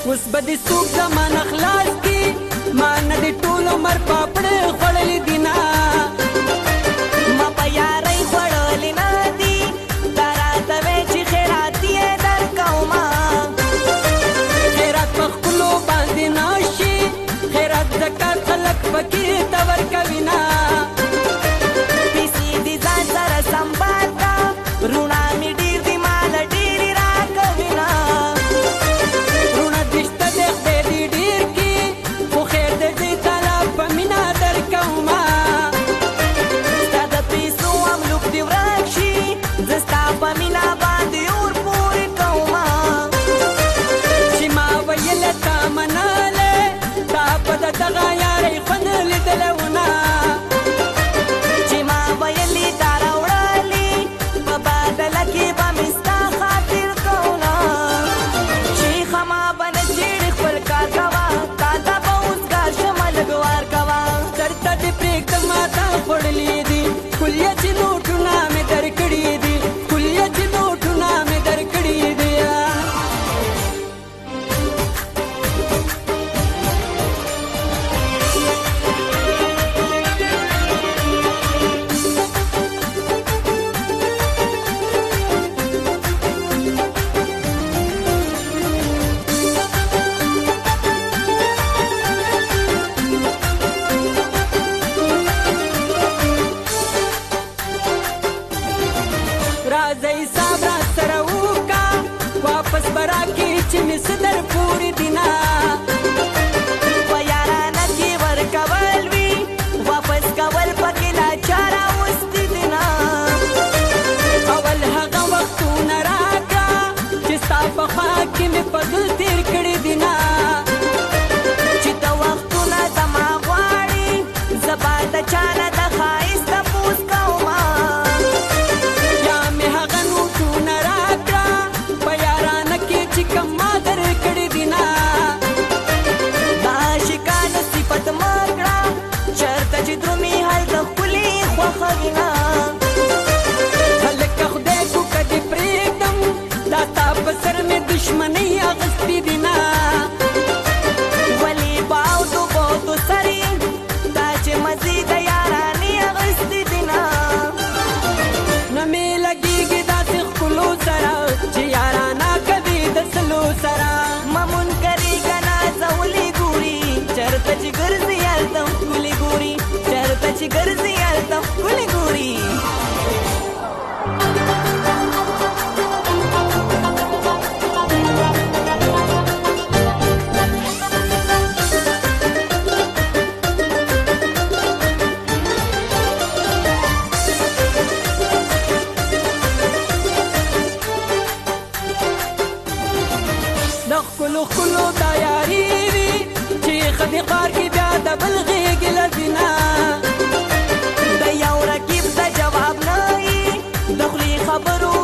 اوس به دې څوک زمانه خلاص کي ما نه دې ټول عمر پاپړې خوړلې دي نه ما په یارۍ خوړلې نه دي دا راته وې چې خیرات یې درکومه خیرات په خپلو باندې ناشي خیرات زکات خلک پکې ته ورکوي نه پیسې دې ځان سره سنبال کا روڼا مې ډېر دي ماله ډېرې راکوي نه روڼه دې شته دی خدای دې ډېر کي خو خیر دې دې تعالی په مینه درکومه ستا د پیسو املوک دې ورک شي زه ستا په مینه باندې اور پورې کومه چې ما ویله تا مناله تا په دغه یارۍ خوند لیدلی و نه چې ما ویلې تا راوړلې په بدله کې به مې ستا خاطر کوله شیخه ما به نه چېړې خپل کار کوه تا ته به اوس کار شمه لږ وار کوه درته دې پرېږدم ما تا خوړلي دي کلیه چې نوټونه مې درکړي دي کلیه چې نوټونه مې درکړي دي راځئ صاحب را سره وکا واپس به راکړي چې مې څه در پورې دي نه په یارانه کې ورکول وي واپس کول پکې لا چاره اوستې دي نه اول هغه وختونه راکړه چې ستا په خوا کې مې پګل تېر کړي دي نه چې ته وختونه زما غواړې زه به د چا نه د ښایست تپوس کومه یا مې هغه نوټونه راکړه په یارانه کې چې کم ما درکړي دي نه دا عاشقانه صفت مه کړه چېرته چې درومي هلته ښکلې خوښوي نه هلکه خدای کو که دې پرېږدم دا ستا په سر مې دشمنۍ اخیستې دي نه ولې باودو باودو سرې دا چې مزې د یارانې اخیستې دي نه نه مې لګېږي داسې ښکلو سره چې یارانه کوي د سلو سره ممون کرې که نازولې ګوري چېرته چې ګرځي هلته ښکلې ګوري چېرته چې ګرځي هلته ښکلې ګوري د ښکلو ښکلو دا یاري وي چې ښځې ښار کې بیا د بل غېږې لځي نه د یو رقیب د جواب نه یي د خولې خبرو